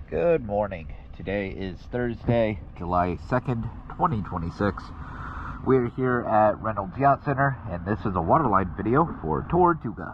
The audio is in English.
Good morning. Today is Thursday, July 2nd, 2026. We're here at Reynolds Yacht Center, and this is a waterline video for Tortuga.